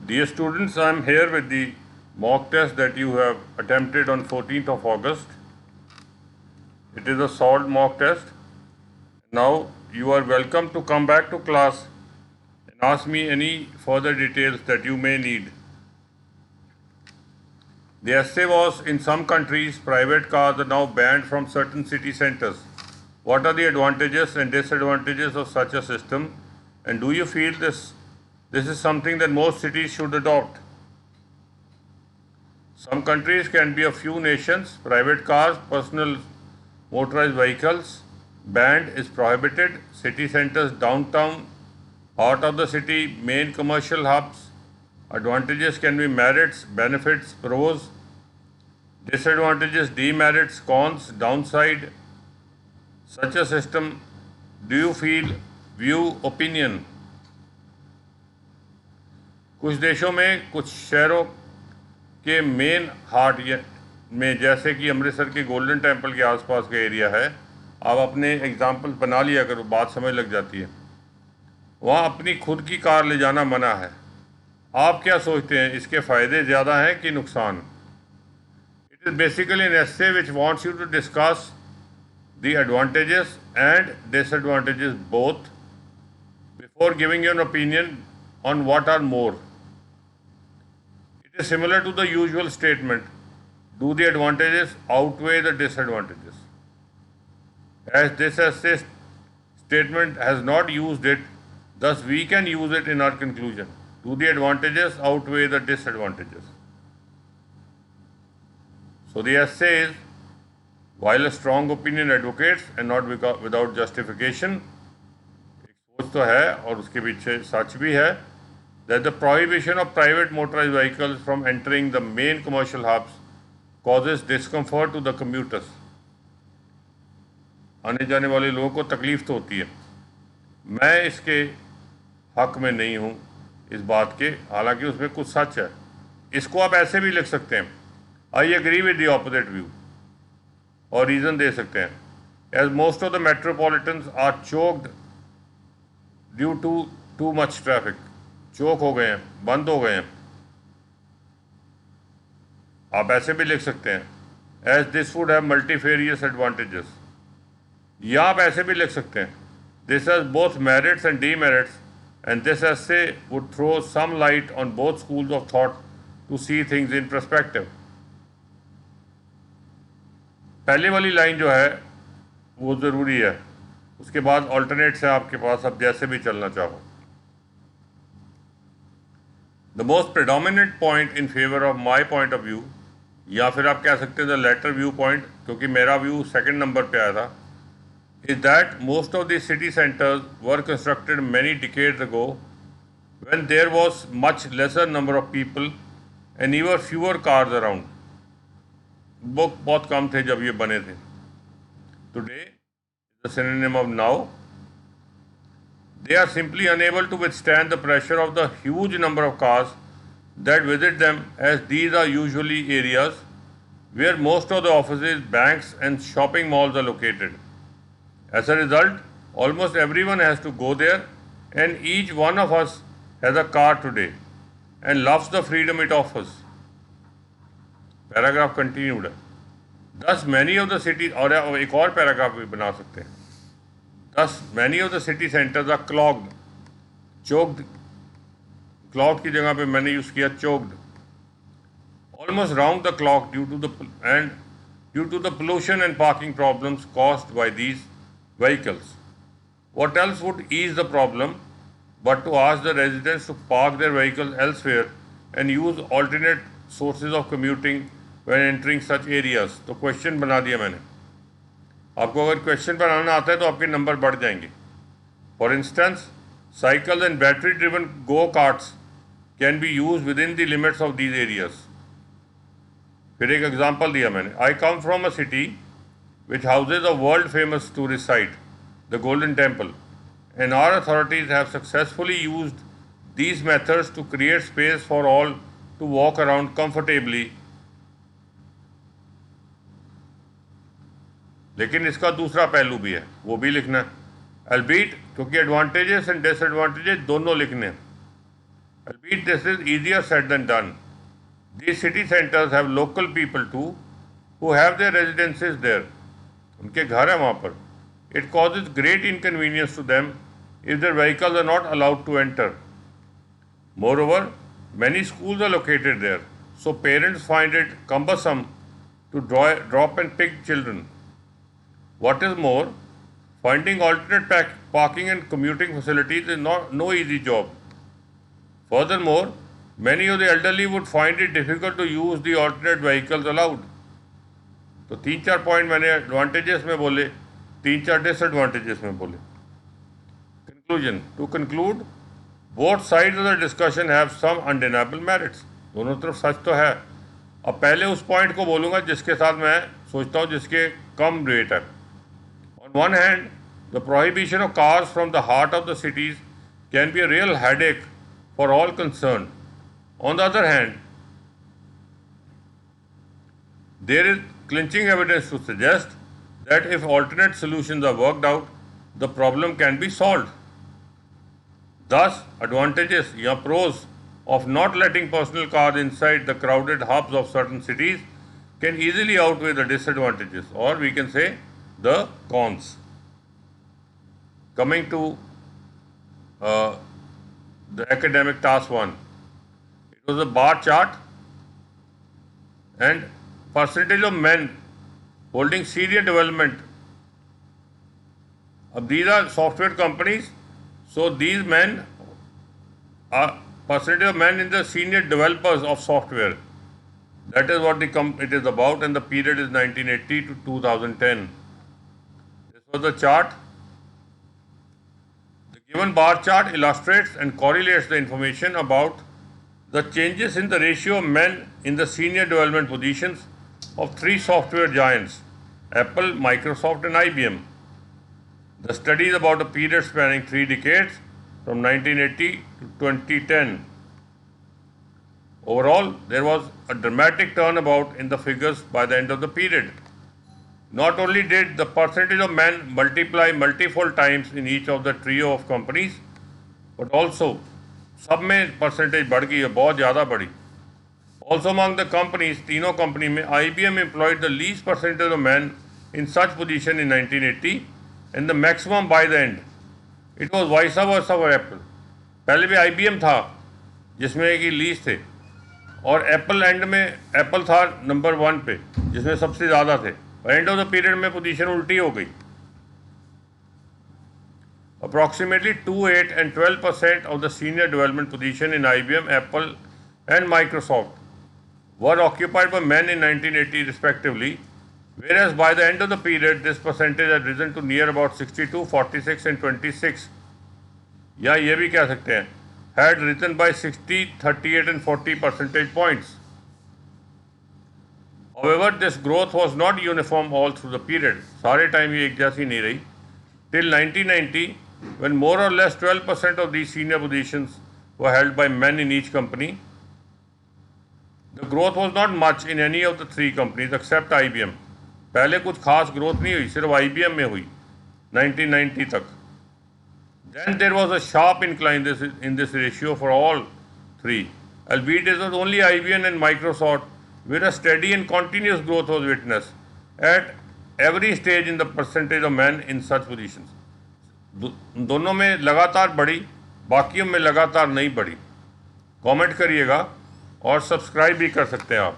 Dear students, I am here with the mock test that you have attempted on 14th of August. It is a solved mock test. Now you are welcome to come back to class and ask me any further details that you may need. The essay was, in some countries, private cars are now banned from certain city centers. What are the advantages and disadvantages of such a system? And do you feel this is something that most cities should adopt? Some countries can be a few nations. Private cars, personal motorized vehicles, banned is prohibited. City centers, downtown, heart of the city, main commercial hubs. Advantages can be merits, benefits, pros. Disadvantages, demerits, cons, downside. Such a system, do you feel, view, opinion? कुछ देशों में, कुछ शहरों के main heart में, जैसे कि अमृतसर के गोल्डन टेम्पल के आसपास का एरिया है, आप अपने एग्जाम्पल बना लिया करो, बात समझ लग जाती है। वहाँ अपनी खुद की कार ले जाना मना है। आप क्या सोचते हैं, इसके फ़ायदे ज़्यादा हैं कि नुकसान? It is basically an essay which wants you to discuss the advantages and disadvantages both before giving you an opinion on what are more. It is similar to the usual statement, do the advantages outweigh the disadvantages? As this essay statement has not used it, thus we can use it in our conclusion. Do the advantages outweigh the disadvantages? So the essay is, while a strong opinion advocates and not without justification, एक सोच तो है और उसके पीछे सच भी है, that the prohibition of private motorized vehicles from entering the main commercial hubs causes discomfort to the commuters. आने जाने वाले लोगों को तकलीफ तो होती है। मैं इसके हक में नहीं हूँ इस बात के, हालांकि उसमें कुछ सच है। इसको आप ऐसे भी लिख सकते हैं, I agree with the opposite view, और रीज़न दे सकते हैं, as most of the metropolitans are choked due to too much traffic. Choke हो गए हैं, बंद हो गए हैं। आप ऐसे भी लिख सकते हैं, as this would have multifarious advantages, या आप ऐसे भी लिख सकते हैं, this has both merits and demerits and this essay would throw some light on both schools of thought to see things in perspective. पहले वाली लाइन जो है वो ज़रूरी है, उसके बाद ऑल्टरनेट्स है आपके पास, आप जैसे भी चलना चाहो। The most predominant point in favour of my point of view, या फिर आप कह सकते हैं द लेटर व्यू पॉइंट, क्योंकि मेरा व्यू सेकंड नंबर पे आया था, is that most of the city centres were constructed many decades ago when there was much lesser number of people and even fewer cars around. बुक बहुत कम थे जब ये बने थे। Today the synonym of now. They are simply unable to withstand the pressure of the huge number of cars that visit them, as these are usually areas where most of the offices, banks and shopping malls are located. As a result, almost everyone has to go there, and each one of us has a car today and loves the freedom it offers. Paragraph continued है। दस many of the city, और एक और paragraph भी बना सकते हैं, thus many of the city centres are clogged, choked, clog की जगह पे मैंने यूज़ किया choked, almost round the clock due to the pollution and parking problems caused by these vehicles. What else would ease the problem but to ask the residents to park their vehicles elsewhere and use alternate sources of commuting when entering such areas? तो question बना दिया मैंने। आपको अगर question बनाना आता है तो आपके नंबर बढ़ जाएंगे। For instance, cycle and battery driven go karts can be use within the limits of these areas. फिर एक एग्जाम्पल दिया मैंने, I come from a city which houses a world famous tourist site, the Golden Temple, and our authorities have successfully used these methods to create space for all to walk around comfortably. लेकिन इसका दूसरा पहलू भी है, वो भी लिखना है, albeit क्योंकि एडवांटेजेस एंड डिसएडवांटेजेस दोनों लिखने हैं। Albeit this is easier said than done. These city centers have local people too who have their residences there. उनके घर है वहाँ पर. It causes great inconvenience to them if their vehicles are not allowed to enter. Moreover, many schools are located there, so parents find it cumbersome to drop and pick children. What is more, finding alternate parking and commuting facilities is no easy job. Furthermore, many of the elderly would find it difficult to use the alternate vehicles allowed. तो 3-4 point मैंने advantages में बोले, 3-4 disadvantages में बोले. Conclusion. To conclude, both sides of the discussion have some undeniable merits. दोनों तरफ सच तो है. अब पहले उस पॉइंट को बोलूँगा जिसके साथ मैं सोचता हूँ जिसके कम रेट है. On one hand, the prohibition of cars from the heart of the cities can be a real headache for all concerned. On the other hand, there is clinching evidence to suggest that if alternate solutions are worked out, the problem can be solved. Thus, advantages या pros of not letting personal cars inside the crowded hubs of certain cities can easily outweigh the disadvantages, or we can say the cons. Coming to the academic task 1, it was a bar chart and percentage of men holding senior development. These are software companies, so these men are percentage of men in the senior developers of software. That is what it is about, and the period is 1980 to 2010. This was the chart. The given bar chart illustrates and correlates the information about the changes in the ratio of men in the senior development positions of 3 software giants, Apple, Microsoft and IBM. The study is about a period spanning 3 decades from 1980 to 2010. Overall, there was a dramatic turnabout in the figures by the end of the period. Not only did the percentage of men multiply multiple times in each of the trio of companies, but also सब में percentage बढ़ गई है, बहुत ज़्यादा बढ़ी. Also among the companies, तीनों company में IBM employed the least percentage of men in such position in 1980 and the maximum by the end. It was vice versa for Apple. पहले भी IBM था जिसमें कि लीस्ट थे, और एप्पल एंड में एप्पल था नंबर 1 पे जिसमें सबसे ज़्यादा थे, और एंड ऑफ द पीरियड में पोजीशन उल्टी हो गई. Approximately 2, 8 and 12% of the senior development position in IBM, Apple and Microsoft were occupied by men in 1980 respectively, whereas by the end of the period this percentage had risen to near about 62, 46 and 26. या ये भी कह सकते हैं had risen by 60, 38 and 40 percentage points. However, this growth was not uniform all through the period. सारे time ये एक जैसी नहीं रही. Till 1990, when more or less 12% of these senior positions were held by men in each company, the growth was not much in any of the 3 companies except IBM. पहले कुछ खास growth नहीं हुई, सिर्फ IBM में हुई 1990 तक. Then there was a sharp incline in this ratio for all 3, albeit it was only IBM and Microsoft where a steady and continuous growth was witnessed at every stage in the percentage of men in such positions. दोनों में लगातार बढ़ी, बाकियों में लगातार नहीं बढ़ी. Comment करिएगा और सब्सक्राइब भी कर सकते हैं आप.